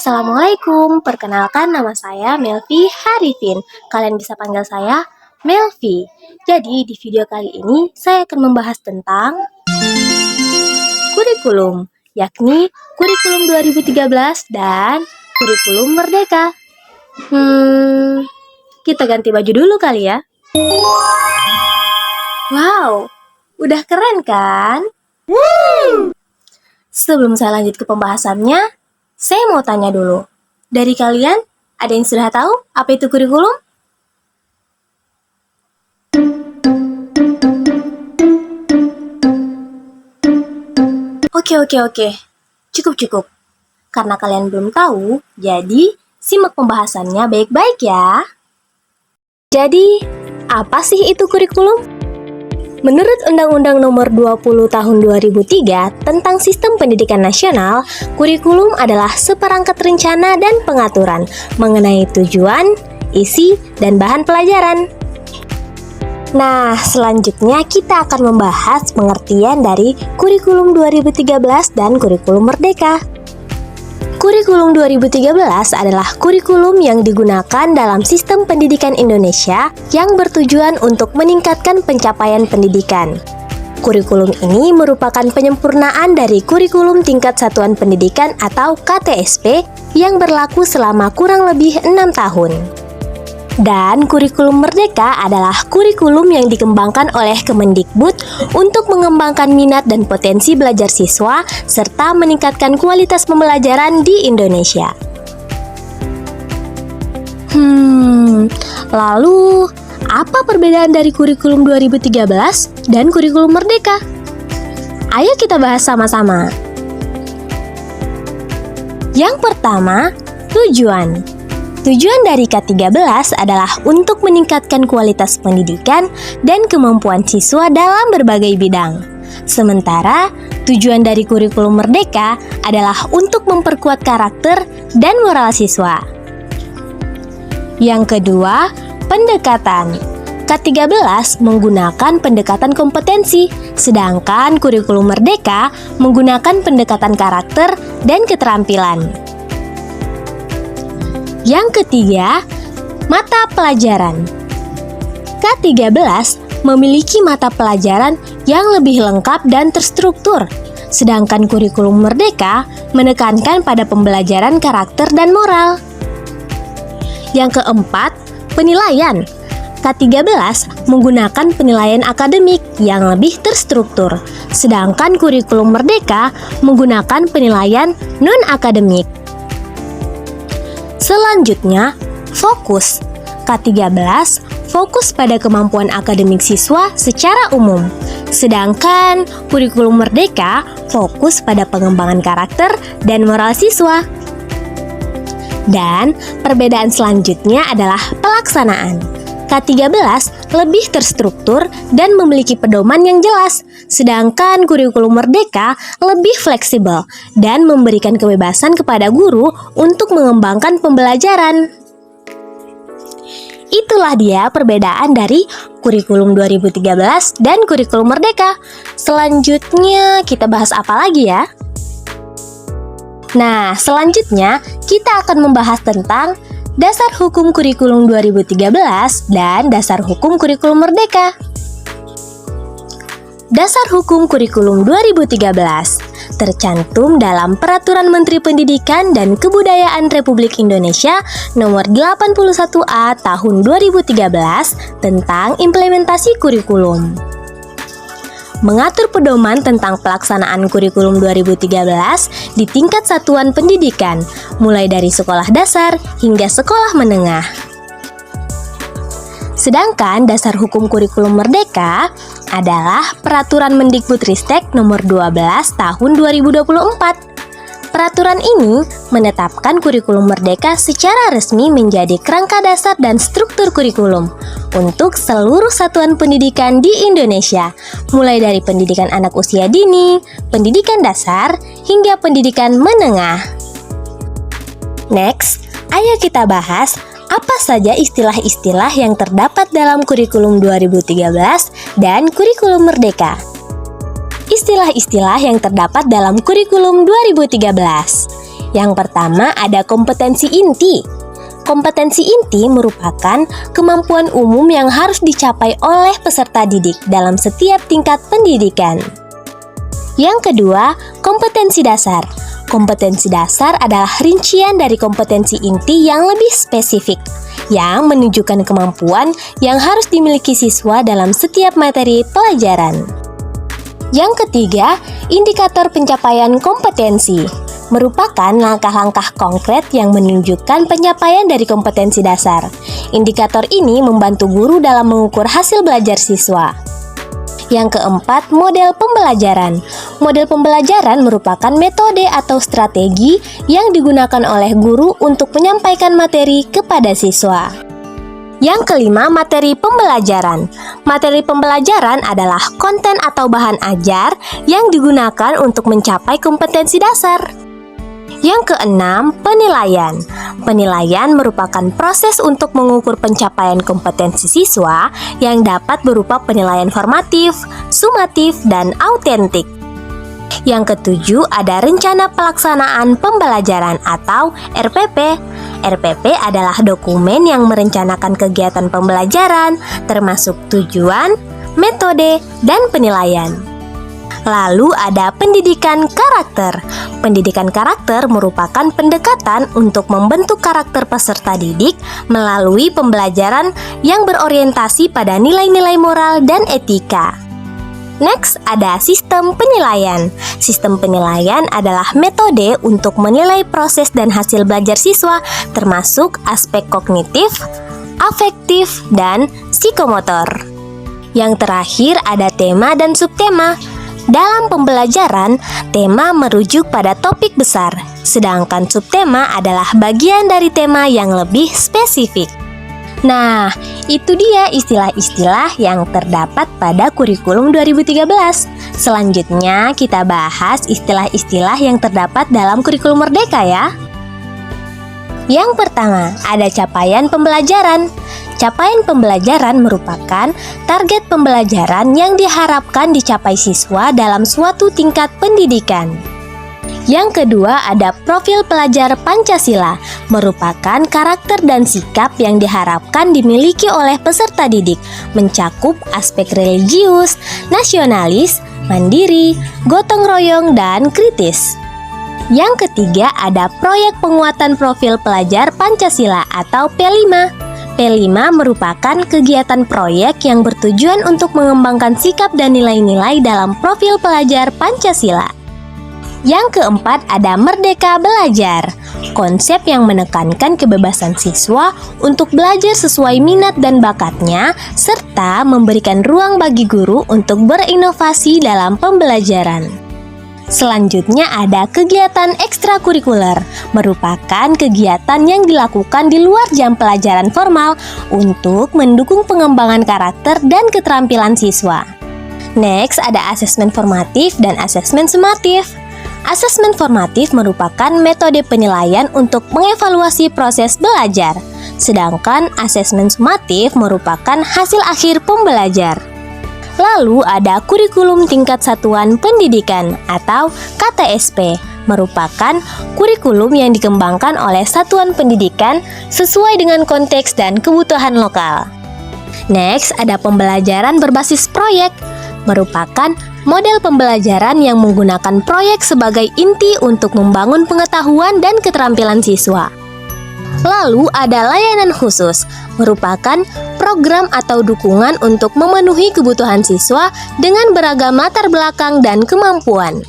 Assalamualaikum, perkenalkan nama saya Melvi Harifin. Kalian bisa panggil saya Melvi. Jadi di video kali ini saya akan membahas tentang kurikulum, yakni kurikulum 2013 dan kurikulum Merdeka. Kita ganti baju dulu kali ya. Wow, udah keren kan? Sebelum saya lanjut ke pembahasannya, saya mau tanya dulu, dari kalian ada yang sudah tahu apa itu kurikulum? Oke. Cukup. Karena kalian belum tahu, jadi simak pembahasannya baik-baik ya. Jadi, apa sih itu kurikulum? Menurut Undang-Undang Nomor 20 Tahun 2003 tentang Sistem Pendidikan Nasional, kurikulum adalah seperangkat rencana dan pengaturan mengenai tujuan, isi, dan bahan pelajaran. Nah, selanjutnya kita akan membahas pengertian dari kurikulum 2013 dan kurikulum Merdeka. Kurikulum 2013 adalah kurikulum yang digunakan dalam sistem pendidikan Indonesia yang bertujuan untuk meningkatkan pencapaian pendidikan. Kurikulum ini merupakan penyempurnaan dari kurikulum tingkat satuan pendidikan atau KTSP yang berlaku selama kurang lebih 6 tahun. Dan kurikulum Merdeka adalah kurikulum yang dikembangkan oleh Kemendikbud untuk mengembangkan minat dan potensi belajar siswa serta meningkatkan kualitas pembelajaran di Indonesia. Lalu apa perbedaan dari kurikulum 2013 dan kurikulum Merdeka? Ayo kita bahas sama-sama. Yang pertama, tujuan. Tujuan dari K13 adalah untuk meningkatkan kualitas pendidikan dan kemampuan siswa dalam berbagai bidang. Sementara, tujuan dari kurikulum Merdeka adalah untuk memperkuat karakter dan moral siswa. Yang kedua, pendekatan. K13 menggunakan pendekatan kompetensi, sedangkan kurikulum Merdeka menggunakan pendekatan karakter dan keterampilan. Yang ketiga, mata pelajaran. K13 memiliki mata pelajaran yang lebih lengkap dan terstruktur, sedangkan kurikulum Merdeka menekankan pada pembelajaran karakter dan moral. Yang keempat, penilaian. K13 menggunakan penilaian akademik yang lebih terstruktur, sedangkan kurikulum Merdeka menggunakan penilaian non-akademik. Selanjutnya, fokus. K13 fokus pada kemampuan akademik siswa secara umum, sedangkan kurikulum Merdeka fokus pada pengembangan karakter dan moral siswa. Dan perbedaan selanjutnya adalah pelaksanaan. K13 lebih terstruktur dan memiliki pedoman yang jelas, sedangkan kurikulum Merdeka lebih fleksibel dan memberikan kebebasan kepada guru untuk mengembangkan pembelajaran. Itulah dia perbedaan dari kurikulum 2013 dan kurikulum Merdeka. Selanjutnya kita bahas apa lagi ya? Nah, selanjutnya kita akan membahas tentang Dasar Hukum Kurikulum 2013 dan Dasar Hukum Kurikulum Merdeka. Dasar Hukum Kurikulum 2013 tercantum dalam Peraturan Menteri Pendidikan dan Kebudayaan Republik Indonesia Nomor 81A Tahun 2013 tentang implementasi kurikulum. Mengatur pedoman tentang pelaksanaan kurikulum 2013 di tingkat satuan pendidikan, mulai dari sekolah dasar hingga sekolah menengah. Sedangkan dasar hukum kurikulum Merdeka adalah Peraturan Mendikbudristek Nomor 12 Tahun 2024. Peraturan ini menetapkan kurikulum Merdeka secara resmi menjadi kerangka dasar dan struktur kurikulum untuk seluruh satuan pendidikan di Indonesia, mulai dari pendidikan anak usia dini, pendidikan dasar, hingga pendidikan menengah. Next, ayo kita bahas apa saja istilah-istilah yang terdapat dalam kurikulum 2013 dan kurikulum Merdeka. Istilah-istilah yang terdapat dalam kurikulum 2013. Yang pertama ada kompetensi inti. Kompetensi inti merupakan kemampuan umum yang harus dicapai oleh peserta didik dalam setiap tingkat pendidikan. Yang kedua, kompetensi dasar. Kompetensi dasar adalah rincian dari kompetensi inti yang lebih spesifik, yang menunjukkan kemampuan yang harus dimiliki siswa dalam setiap materi pelajaran. Yang ketiga, indikator pencapaian kompetensi merupakan langkah-langkah konkret yang menunjukkan pencapaian dari kompetensi dasar. Indikator ini membantu guru dalam mengukur hasil belajar siswa. Yang keempat, model pembelajaran. Model pembelajaran merupakan metode atau strategi yang digunakan oleh guru untuk menyampaikan materi kepada siswa. Yang kelima, materi pembelajaran. Materi pembelajaran adalah konten atau bahan ajar yang digunakan untuk mencapai kompetensi dasar. Yang keenam, penilaian. Penilaian merupakan proses untuk mengukur pencapaian kompetensi siswa yang dapat berupa penilaian formatif, sumatif, dan autentik. Yang ketujuh, ada rencana pelaksanaan pembelajaran atau RPP. RPP adalah dokumen yang merencanakan kegiatan pembelajaran, termasuk tujuan, metode, dan penilaian. Lalu ada pendidikan karakter. Pendidikan karakter merupakan pendekatan untuk membentuk karakter peserta didik melalui pembelajaran yang berorientasi pada nilai-nilai moral dan etika. Next, ada sistem penilaian. Sistem penilaian adalah metode untuk menilai proses dan hasil belajar siswa, termasuk aspek kognitif, afektif, dan psikomotor. Yang terakhir ada tema dan subtema. Dalam pembelajaran, tema merujuk pada topik besar, sedangkan subtema adalah bagian dari tema yang lebih spesifik. Nah, itu dia istilah-istilah yang terdapat pada kurikulum 2013. Selanjutnya, kita bahas istilah-istilah yang terdapat dalam kurikulum Merdeka ya. Yang pertama, ada capaian pembelajaran. Capaian pembelajaran merupakan target pembelajaran yang diharapkan dicapai siswa dalam suatu tingkat pendidikan. Yang kedua, ada profil pelajar Pancasila, merupakan karakter dan sikap yang diharapkan dimiliki oleh peserta didik, mencakup aspek religius, nasionalis, mandiri, gotong royong, dan kritis. Yang ketiga, ada proyek penguatan profil pelajar Pancasila atau P5. P5 merupakan kegiatan proyek yang bertujuan untuk mengembangkan sikap dan nilai-nilai dalam profil pelajar Pancasila. Yang keempat, ada Merdeka Belajar, konsep yang menekankan kebebasan siswa untuk belajar sesuai minat dan bakatnya, serta memberikan ruang bagi guru untuk berinovasi dalam pembelajaran. Selanjutnya ada kegiatan ekstrakurikuler, merupakan kegiatan yang dilakukan di luar jam pelajaran formal untuk mendukung pengembangan karakter dan keterampilan siswa. Next, ada asesmen formatif dan asesmen sumatif. Asesmen formatif merupakan metode penilaian untuk mengevaluasi proses belajar, sedangkan asesmen sumatif merupakan hasil akhir pembelajar. Lalu ada kurikulum tingkat satuan pendidikan atau KTSP, merupakan kurikulum yang dikembangkan oleh satuan pendidikan sesuai dengan konteks dan kebutuhan lokal. Next, ada pembelajaran berbasis proyek, merupakan model pembelajaran yang menggunakan proyek sebagai inti untuk membangun pengetahuan dan keterampilan siswa. Lalu ada layanan khusus, merupakan program atau dukungan untuk memenuhi kebutuhan siswa dengan beragam latar belakang dan kemampuan.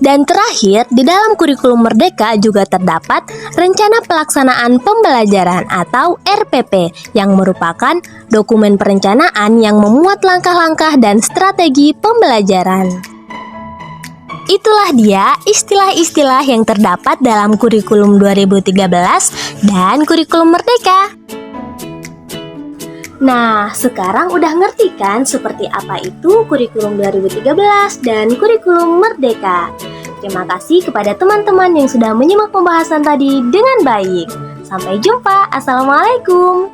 Dan terakhir, di dalam kurikulum Merdeka juga terdapat Rencana Pelaksanaan Pembelajaran atau RPP yang merupakan dokumen perencanaan yang memuat langkah-langkah dan strategi pembelajaran. Itulah dia istilah-istilah yang terdapat dalam kurikulum 2013 dan kurikulum Merdeka. Nah, sekarang udah ngerti kan seperti apa itu kurikulum 2013 dan kurikulum Merdeka. Terima kasih kepada teman-teman yang sudah menyimak pembahasan tadi dengan baik. Sampai jumpa. Assalamualaikum.